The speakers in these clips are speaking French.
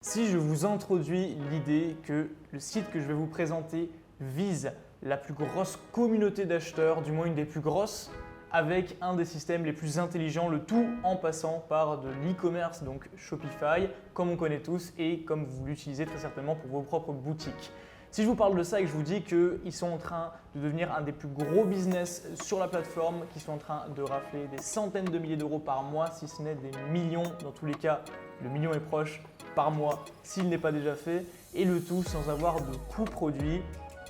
Si je vous introduis l'idée que le site que je vais vous présenter vise la plus grosse communauté d'acheteurs, du moins une des plus grosses, avec un des systèmes les plus intelligents, le tout en passant par de l'e-commerce, donc Shopify, comme on connaît tous et comme vous l'utilisez très certainement pour vos propres boutiques. Si je vous parle de ça et que je vous dis qu'ils sont en train de devenir un des plus gros business sur la plateforme, qu'ils sont en train de rafler des centaines de milliers d'euros par mois, si ce n'est des millions, dans tous les cas, le million est proche, par mois s'il n'est pas déjà fait, et le tout sans avoir de coût produit.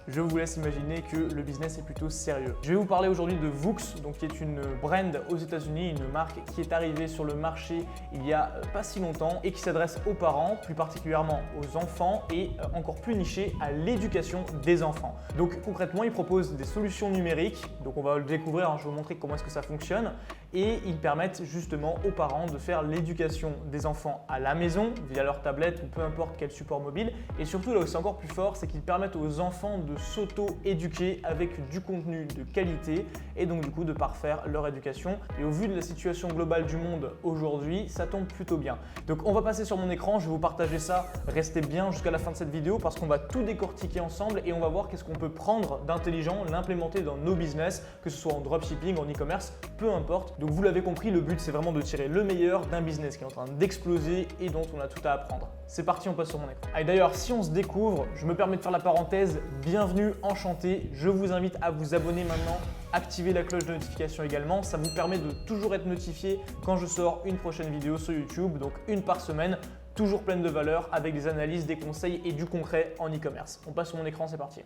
Je vous laisse imaginer que le business est plutôt sérieux. Je vais vous parler aujourd'hui de Voox, donc qui est une brand aux États-Unis, une marque qui est arrivée sur le marché il y a pas si longtemps et qui s'adresse aux parents, plus particulièrement aux enfants et encore plus niché à l'éducation des enfants. Donc concrètement, ils proposent des solutions numériques, donc on va le découvrir, je vais vous montrer comment est-ce que ça fonctionne, et ils permettent justement aux parents de faire l'éducation des enfants à la maison via leur tablette ou peu importe quel support mobile, et surtout là où c'est encore plus fort, c'est qu'ils permettent aux enfants de s'auto-éduquer avec du contenu de qualité et donc du coup de parfaire leur éducation. Et au vu de la situation globale du monde aujourd'hui, ça tombe plutôt bien. Donc on va passer sur mon écran, je vais vous partager ça, restez bien jusqu'à la fin de cette vidéo parce qu'on va tout décortiquer ensemble et on va voir qu'est-ce qu'on peut prendre d'intelligent, l'implémenter dans nos business, que ce soit en dropshipping, en e-commerce, peu importe. Donc vous l'avez compris, le but c'est vraiment de tirer le meilleur d'un business qui est en train d'exploser et dont on a tout à apprendre. C'est parti, on passe sur mon écran. Et d'ailleurs, si on se découvre, je me permets de faire la parenthèse, bienvenue, enchanté. Je vous invite à vous abonner maintenant, activer la cloche de notification également. Ça vous permet de toujours être notifié quand je sors une prochaine vidéo sur YouTube, donc une par semaine, toujours pleine de valeur avec des analyses, des conseils et du concret en e-commerce. On passe sur mon écran, c'est parti.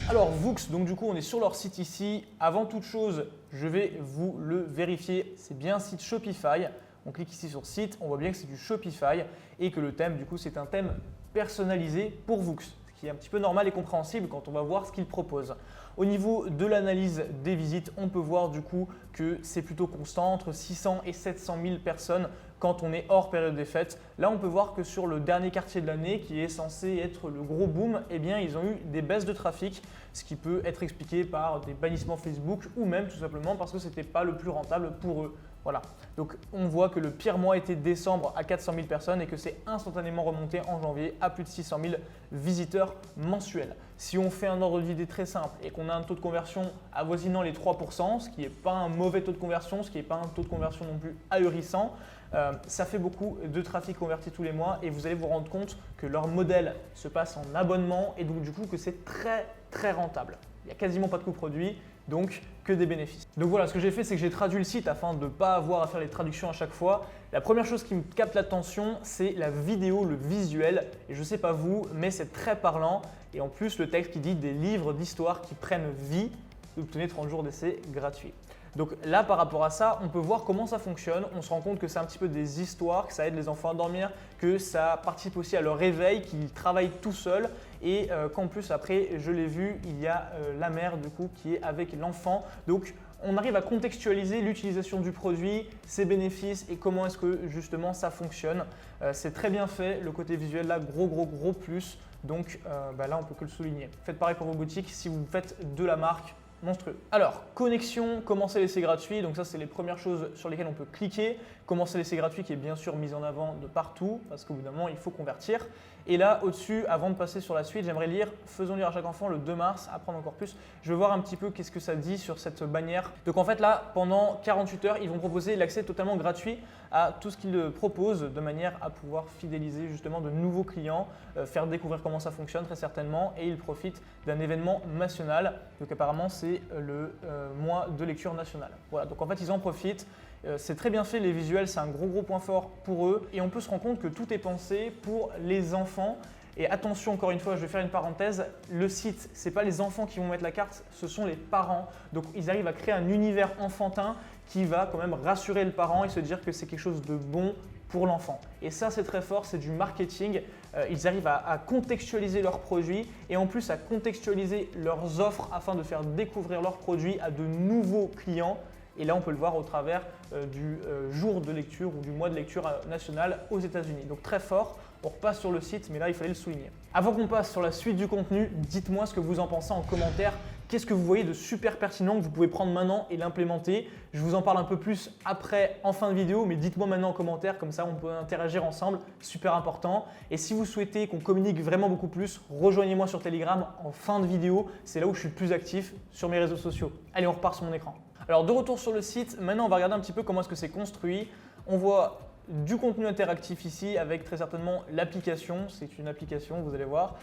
Alors Voox, donc du coup on est sur leur site ici. Avant toute chose, je vais vous le vérifier, c'est bien un site Shopify. On clique ici sur site, on voit bien que c'est du Shopify et que le thème du coup c'est un thème personnalisé pour Voox, ce qui est un petit peu normal et compréhensible quand on va voir ce qu'ils proposent. Au niveau de l'analyse des visites, on peut voir du coup que c'est plutôt constant, entre 600 et 700 000 personnes quand on est hors période des fêtes. Là, on peut voir que sur le dernier quartier de l'année, qui est censé être le gros boom, eh bien, ils ont eu des baisses de trafic, ce qui peut être expliqué par des bannissements Facebook ou même tout simplement parce que ce n'était pas le plus rentable pour eux. Voilà, donc on voit que le pire mois était décembre à 400 000 personnes et que c'est instantanément remonté en janvier à plus de 600 000 visiteurs mensuels. Si on fait un ordre d'idée très simple et qu'on a un taux de conversion avoisinant les 3%, ce qui n'est pas un mauvais taux de conversion, ce qui n'est pas un taux de conversion non plus ahurissant, ça fait beaucoup de trafic converti tous les mois et vous allez vous rendre compte que leur modèle se passe en abonnement et donc du coup que c'est très rentable. Il n'y a quasiment pas de coût produit, donc que des bénéfices. Donc voilà, ce que j'ai fait, c'est que j'ai traduit le site afin de ne pas avoir à faire les traductions à chaque fois. La première chose qui me capte l'attention, c'est la vidéo, le visuel. Et je ne sais pas vous, mais c'est très parlant. Et en plus, le texte qui dit des livres d'histoire qui prennent vie. Vous obtenez 30 jours d'essai gratuits. Donc là, par rapport à ça, on peut voir comment ça fonctionne. On se rend compte que c'est un petit peu des histoires, que ça aide les enfants à dormir, que ça participe aussi à leur réveil, qu'ils travaillent tout seuls et qu'en plus après, je l'ai vu, il y a la mère du coup qui est avec l'enfant. Donc on arrive à contextualiser l'utilisation du produit, ses bénéfices et comment est-ce que justement ça fonctionne. C'est très bien fait, le côté visuel là, gros plus. Donc là, on peut que le souligner. Faites pareil pour vos boutiques si vous faites de la marque. Monstrueux. Alors, connexion, commencer l'essai gratuit. Donc ça, c'est les premières choses sur lesquelles on peut cliquer. Commencer l'essai gratuit qui est bien sûr mis en avant de partout parce qu'au bout d'un moment, il faut convertir. Et là, au-dessus, avant de passer sur la suite, j'aimerais lire « Faisons lire à chaque enfant » le 2 mars, apprendre encore plus. Je vais voir un petit peu qu'est-ce que ça dit sur cette bannière. Donc en fait là, pendant 48 heures, ils vont proposer l'accès totalement gratuit à tout ce qu'ils proposent de manière à pouvoir fidéliser justement de nouveaux clients, faire découvrir comment ça fonctionne très certainement et ils profitent d'un événement national. Donc apparemment, c'est le mois de lecture nationale. Voilà, donc en fait, ils en profitent. C'est très bien fait, les visuels, c'est un gros point fort pour eux et on peut se rendre compte que tout est pensé pour les enfants. Et attention, encore une fois, je vais faire une parenthèse, le site, ce n'est pas les enfants qui vont mettre la carte, ce sont les parents. Donc ils arrivent à créer un univers enfantin qui va quand même rassurer le parent et se dire que c'est quelque chose de bon pour l'enfant. Et ça, c'est très fort, c'est du marketing. Ils arrivent à contextualiser leurs produits et en plus à contextualiser leurs offres afin de faire découvrir leurs produits à de nouveaux clients. Et là, on peut le voir au travers du jour de lecture ou du mois de lecture national aux États-Unis. Donc très fort, on repasse sur le site, mais là, il fallait le souligner. Avant qu'on passe sur la suite du contenu, dites-moi ce que vous en pensez en commentaire. Qu'est-ce que vous voyez de super pertinent que vous pouvez prendre maintenant et l'implémenter? Je vous en parle un peu plus après en fin de vidéo, mais dites-moi maintenant en commentaire, comme ça on peut interagir ensemble, super important. Et si vous souhaitez qu'on communique vraiment beaucoup plus, rejoignez-moi sur Telegram en fin de vidéo, c'est là où je suis le plus actif sur mes réseaux sociaux. Allez, on repart sur mon écran. Alors de retour sur le site, maintenant on va regarder un petit peu comment est-ce que c'est construit. On voit du contenu interactif ici avec très certainement l'application, c'est une application, vous allez voir.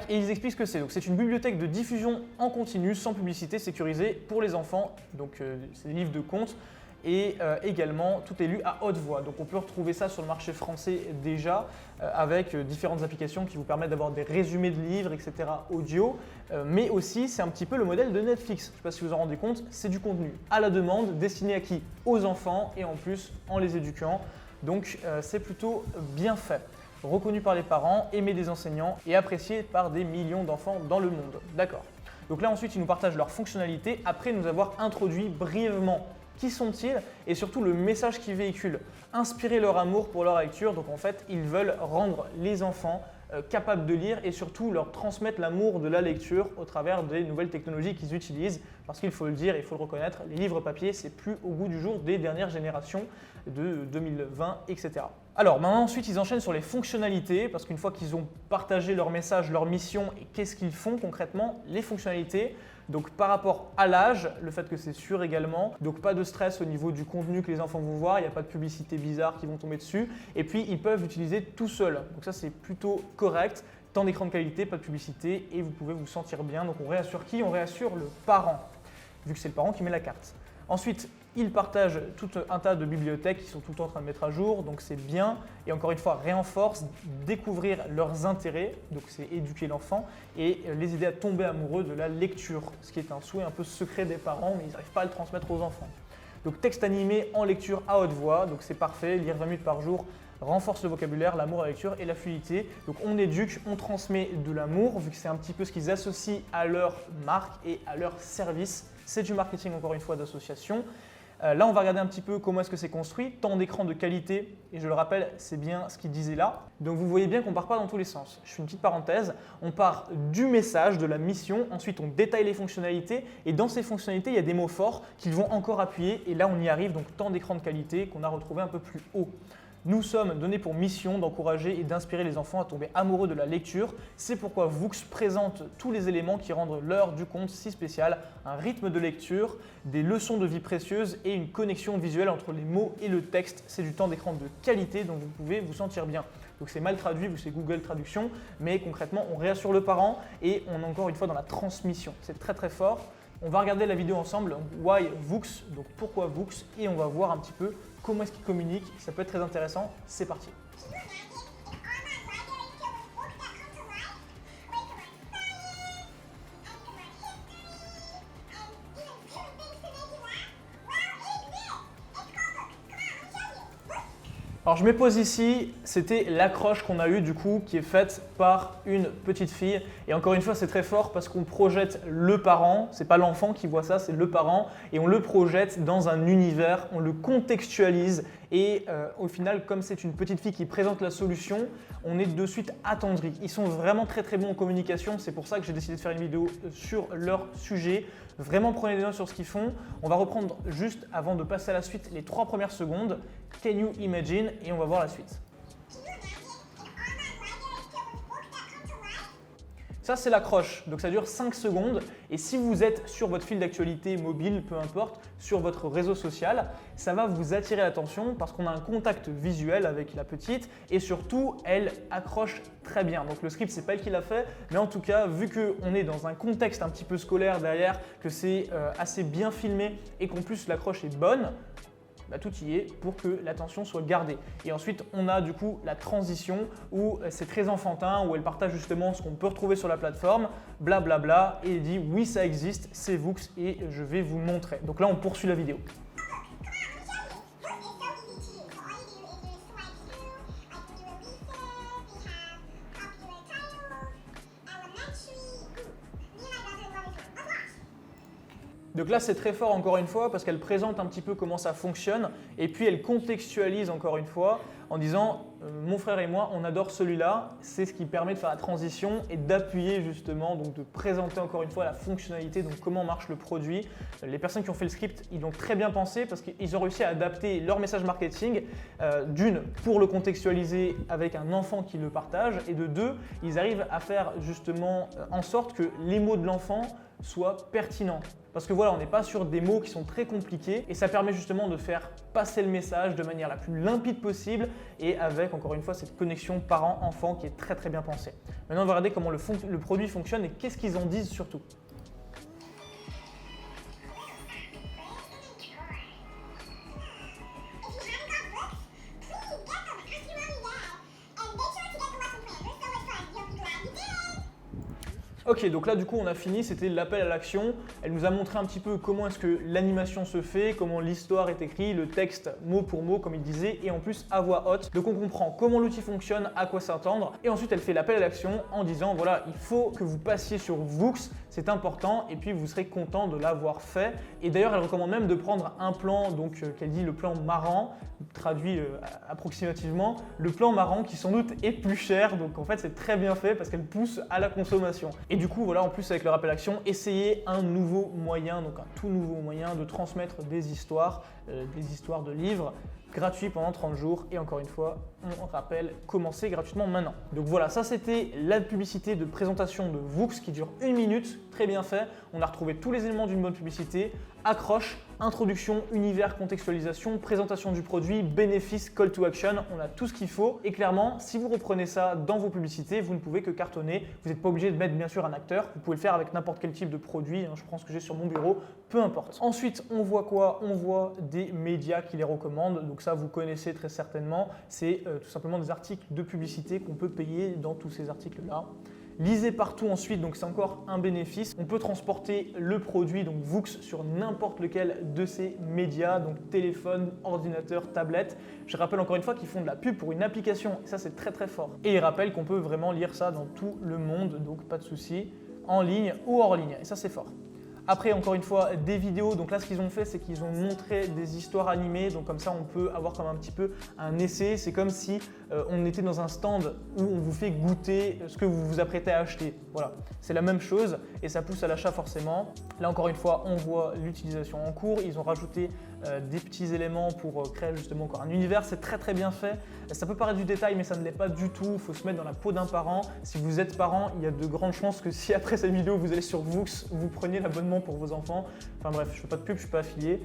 Et ils expliquent ce que c'est. Donc c'est une bibliothèque de diffusion en continu, sans publicité, sécurisée pour les enfants. Donc c'est des livres de contes et également tout est lu à haute voix. Donc on peut retrouver ça sur le marché français déjà avec différentes applications qui vous permettent d'avoir des résumés de livres, etc. audio. Mais aussi c'est un petit peu le modèle de Netflix. Je ne sais pas si vous vous en rendez compte, c'est du contenu à la demande, destiné à qui? Aux enfants et en plus en les éduquant. Donc c'est plutôt bien fait. Reconnu par les parents, aimé des enseignants et apprécié par des millions d'enfants dans le monde. D'accord. Donc là ensuite ils nous partagent leurs fonctionnalités après nous avoir introduit brièvement qui sont-ils et surtout le message qu'ils véhiculent. Inspirer leur amour pour leur lecture, donc en fait ils veulent rendre les enfants capables de lire et surtout leur transmettre l'amour de la lecture au travers des nouvelles technologies qu'ils utilisent parce qu'il faut le dire, il faut le reconnaître, les livres papier c'est plus au goût du jour des dernières générations de 2020, etc. Alors maintenant ensuite ils enchaînent sur les fonctionnalités parce qu'une fois qu'ils ont partagé leur message, leur mission et qu'est-ce qu'ils font concrètement, les fonctionnalités. Donc par rapport à l'âge, le fait que c'est sûr également, donc pas de stress au niveau du contenu que les enfants vont voir, il n'y a pas de publicité bizarre qui vont tomber dessus et puis ils peuvent l'utiliser tout seuls. Donc ça c'est plutôt correct, temps d'écran de qualité, pas de publicité et vous pouvez vous sentir bien. Donc on réassure qui? On réassure le parent, vu que c'est le parent qui met la carte. Ensuite, ils partagent tout un tas de bibliothèques qui sont tout le temps en train de mettre à jour, donc c'est bien. Et encore une fois, renforce, découvrir leurs intérêts, donc c'est éduquer l'enfant et les aider à tomber amoureux de la lecture, ce qui est un souhait un peu secret des parents, mais ils n'arrivent pas à le transmettre aux enfants. Donc texte animé en lecture à haute voix, donc c'est parfait, lire 20 minutes par jour, renforce le vocabulaire, l'amour à la lecture et la fluidité. Donc on éduque, on transmet de l'amour, vu que c'est un petit peu ce qu'ils associent à leur marque et à leur service. C'est du marketing encore une fois d'association. Là, on va regarder un petit peu comment est-ce que c'est construit, temps d'écran de qualité, et je le rappelle, c'est bien ce qu'il disait là. Donc vous voyez bien qu'on ne part pas dans tous les sens. Je fais une petite parenthèse, on part du message, de la mission, ensuite on détaille les fonctionnalités, et dans ces fonctionnalités, il y a des mots forts qu'ils vont encore appuyer, et là on y arrive, donc temps d'écran de qualité qu'on a retrouvé un peu plus haut. Nous sommes donnés pour mission d'encourager et d'inspirer les enfants à tomber amoureux de la lecture. C'est pourquoi Voox présente tous les éléments qui rendent l'heure du conte si spéciale. Un rythme de lecture, des leçons de vie précieuses et une connexion visuelle entre les mots et le texte. C'est du temps d'écran de qualité dont vous pouvez vous sentir bien. Donc c'est mal traduit, vu que c'est Google Traduction, mais concrètement on réassure le parent et on est encore une fois dans la transmission. C'est très très fort. On va regarder la vidéo ensemble, Why Voox, donc pourquoi Voox, et on va voir un petit peu comment est-ce qu'ils communiquent. Ça peut être très intéressant. C'est parti. Alors je me pose ici, c'était l'accroche qu'on a eue du coup qui est faite par une petite fille et encore une fois c'est très fort parce qu'on projette le parent, c'est pas l'enfant qui voit ça, c'est le parent et on le projette dans un univers, on le contextualise et au final comme c'est une petite fille qui présente la solution, on est de suite attendri. Ils sont vraiment très très bons en communication, c'est pour ça que j'ai décidé de faire une vidéo sur leur sujet. Vraiment prenez des notes sur ce qu'ils font. On va reprendre juste avant de passer à la suite les 3 premières secondes. Can you imagine? Et on va voir la suite. Ça, c'est l'accroche, donc ça dure 5 secondes. Et si vous êtes sur votre fil d'actualité mobile, peu importe, sur votre réseau social, ça va vous attirer l'attention parce qu'on a un contact visuel avec la petite et surtout, elle accroche très bien. Donc le script, c'est pas elle qui l'a fait, mais en tout cas, vu qu'on est dans un contexte un petit peu scolaire derrière, que c'est assez bien filmé et qu'en plus l'accroche est bonne, bah, tout y est pour que l'attention soit gardée. Et ensuite, on a du coup la transition où c'est très enfantin, où elle partage justement ce qu'on peut retrouver sur la plateforme, blablabla, et elle dit oui, ça existe, c'est Voox et je vais vous montrer. Donc là, on poursuit la vidéo. Donc là, c'est très fort encore une fois parce qu'elle présente un petit peu comment ça fonctionne et puis elle contextualise encore une fois en disant mon frère et moi, on adore celui-là. C'est ce qui permet de faire la transition et d'appuyer justement, donc de présenter encore une fois la fonctionnalité, donc comment marche le produit. Les personnes qui ont fait le script, ils l'ont très bien pensé parce qu'ils ont réussi à adapter leur message marketing d'une pour le contextualiser avec un enfant qui le partage et de deux, ils arrivent à faire justement en sorte que les mots de l'enfant soient pertinents. Parce que voilà, on n'est pas sur des mots qui sont très compliqués et ça permet justement de faire passer le message de manière la plus limpide possible et avec encore une fois cette connexion parent-enfant qui est très très bien pensée. Maintenant on va regarder comment le produit fonctionne et qu'est-ce qu'ils en disent surtout. Ok, donc là du coup on a fini, c'était l'appel à l'action. Elle nous a montré un petit peu comment est-ce que l'animation se fait, comment l'histoire est écrite, le texte mot pour mot comme il disait et en plus à voix haute. Donc on comprend comment l'outil fonctionne, à quoi s'attendre et ensuite elle fait l'appel à l'action en disant voilà, il faut que vous passiez sur Voox, c'est important et puis vous serez content de l'avoir fait. Et d'ailleurs elle recommande même de prendre un plan, donc qu'elle dit le plan marrant, traduit approximativement, le plan marrant qui sans doute est plus cher, donc en fait c'est très bien fait parce qu'elle pousse à la consommation. Et du coup voilà, en plus avec le rappel action, essayez un nouveau moyen, donc un tout nouveau moyen de transmettre des histoires de livres gratuits pendant 30 jours et encore une fois, on rappelle, commencez gratuitement maintenant. Donc voilà, ça c'était la publicité de présentation de Voox qui dure 1 minute, très bien fait. On a retrouvé tous les éléments d'une bonne publicité, accroche, introduction, univers, contextualisation, présentation du produit, bénéfices, call to action, on a tout ce qu'il faut. Et clairement, si vous reprenez ça dans vos publicités, vous ne pouvez que cartonner. Vous n'êtes pas obligé de mettre bien sûr un acteur, vous pouvez le faire avec n'importe quel type de produit, je prends ce que j'ai sur mon bureau, peu importe. Ensuite, on voit quoi? On voit des médias qui les recommandent, donc ça vous connaissez très certainement, c'est tout simplement des articles de publicité qu'on peut payer dans tous ces articles-là. Lisez partout ensuite, donc c'est encore un bénéfice. On peut transporter le produit, donc Voox, sur n'importe lequel de ces médias, donc téléphone, ordinateur, tablette. Je rappelle encore une fois qu'ils font de la pub pour une application, et ça c'est très très fort. Et ils rappellent qu'on peut vraiment lire ça dans tout le monde, donc pas de souci, en ligne ou hors ligne, et ça c'est fort. Après, encore une fois, des vidéos. Donc là, ce qu'ils ont fait, c'est qu'ils ont montré des histoires animées. Donc comme ça, on peut avoir comme un petit peu un essai. C'est comme si on était dans un stand où on vous fait goûter ce que vous vous apprêtez à acheter. Voilà, c'est la même chose et ça pousse à l'achat forcément. Là, encore une fois, on voit l'utilisation en cours. Ils ont rajouté des petits éléments pour créer justement encore un univers. C'est très très bien fait. Ça peut paraître du détail, mais ça ne l'est pas du tout. Il faut se mettre dans la peau d'un parent. Si vous êtes parent, il y a de grandes chances que si après cette vidéo, vous allez sur Voox, vous preniez l'abonnement pour vos enfants. Enfin bref, je ne fais pas de pub, je ne suis pas affilié,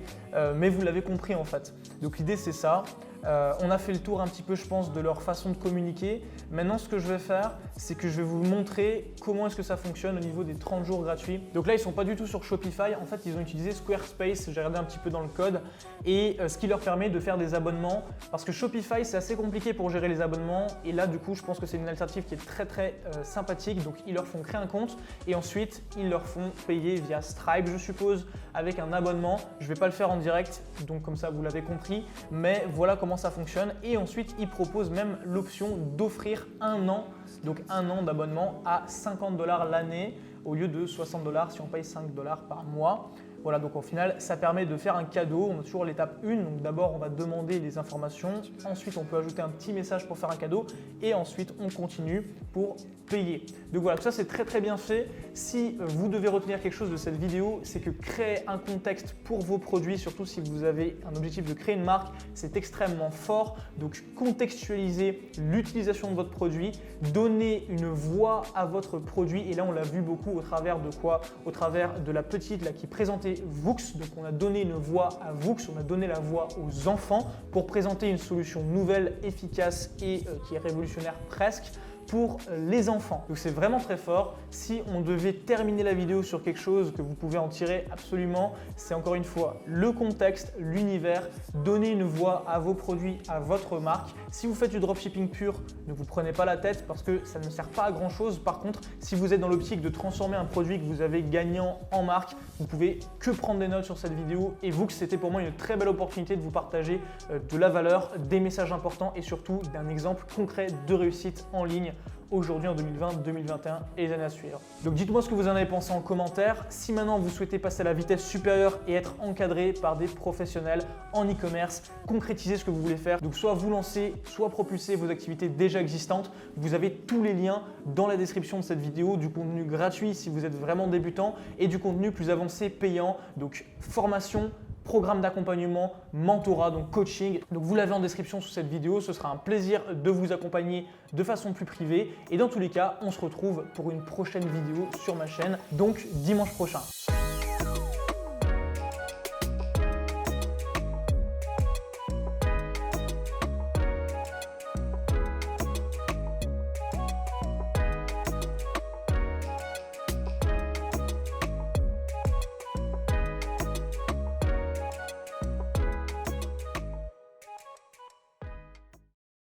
mais vous l'avez compris en fait. Donc l'idée c'est ça. On a fait le tour un petit peu, je pense, de leur façon de communiquer. Maintenant, ce que je vais faire, c'est que je vais vous montrer comment est-ce que ça fonctionne au niveau des 30 jours gratuits. Donc là, ils ne sont pas du tout sur Shopify. En fait, ils ont utilisé Squarespace. J'ai regardé un petit peu dans le code et ce qui leur permet de faire des abonnements. Parce que Shopify, c'est assez compliqué pour gérer les abonnements. Et là, du coup, je pense que c'est une alternative qui est très très sympathique. Donc, ils leur font créer un compte et ensuite, ils leur font payer via Stripe, je suppose, avec un abonnement. Je ne vais pas le faire en direct, donc comme ça, vous l'avez compris. Mais voilà comment ça fonctionne et ensuite ils proposent même l'option d'offrir 1 an, donc 1 an d'abonnement à 50 $ l'année au lieu de 60 $ si on paye 5 $ par mois. Voilà, donc au final, ça permet de faire un cadeau. On a toujours l'étape 1. Donc d'abord, on va demander les informations. Ensuite, on peut ajouter un petit message pour faire un cadeau. Et ensuite, on continue pour payer. Donc voilà, tout ça, c'est très très bien fait. Si vous devez retenir quelque chose de cette vidéo, c'est que créer un contexte pour vos produits, surtout si vous avez un objectif de créer une marque, c'est extrêmement fort. Donc contextualiser l'utilisation de votre produit, donner une voix à votre produit. Et là, on l'a vu beaucoup au travers de quoi? Au travers de la petite là, qui présentait Voox. Donc on a donné une voix à Voox, on a donné la voix aux enfants pour présenter une solution nouvelle, efficace et qui est révolutionnaire presque pour les enfants. Donc c'est vraiment très fort. Si on devait terminer la vidéo sur quelque chose que vous pouvez en tirer absolument, c'est encore une fois le contexte, l'univers, donner une voix à vos produits, à votre marque. Si vous faites du dropshipping pur, ne vous prenez pas la tête parce que ça ne sert pas à grand chose. Par contre, si vous êtes dans l'optique de transformer un produit que vous avez gagnant en marque, vous pouvez que prendre des notes sur cette vidéo et vous que c'était pour moi une très belle opportunité de vous partager de la valeur, des messages importants et surtout d'un exemple concret de réussite en ligne aujourd'hui en 2020, 2021 et les années à suivre. Donc dites-moi ce que vous en avez pensé en commentaire. Si maintenant vous souhaitez passer à la vitesse supérieure et être encadré par des professionnels en e-commerce, concrétiser ce que vous voulez faire, donc soit vous lancer, soit propulser vos activités déjà existantes, vous avez tous les liens dans la description de cette vidéo, du contenu gratuit si vous êtes vraiment débutant et du contenu plus avancé payant, donc formation, programme d'accompagnement, mentorat, donc coaching. Donc vous l'avez en description sous cette vidéo, ce sera un plaisir de vous accompagner de façon plus privée. Et dans tous les cas, on se retrouve pour une prochaine vidéo sur ma chaîne, donc dimanche prochain.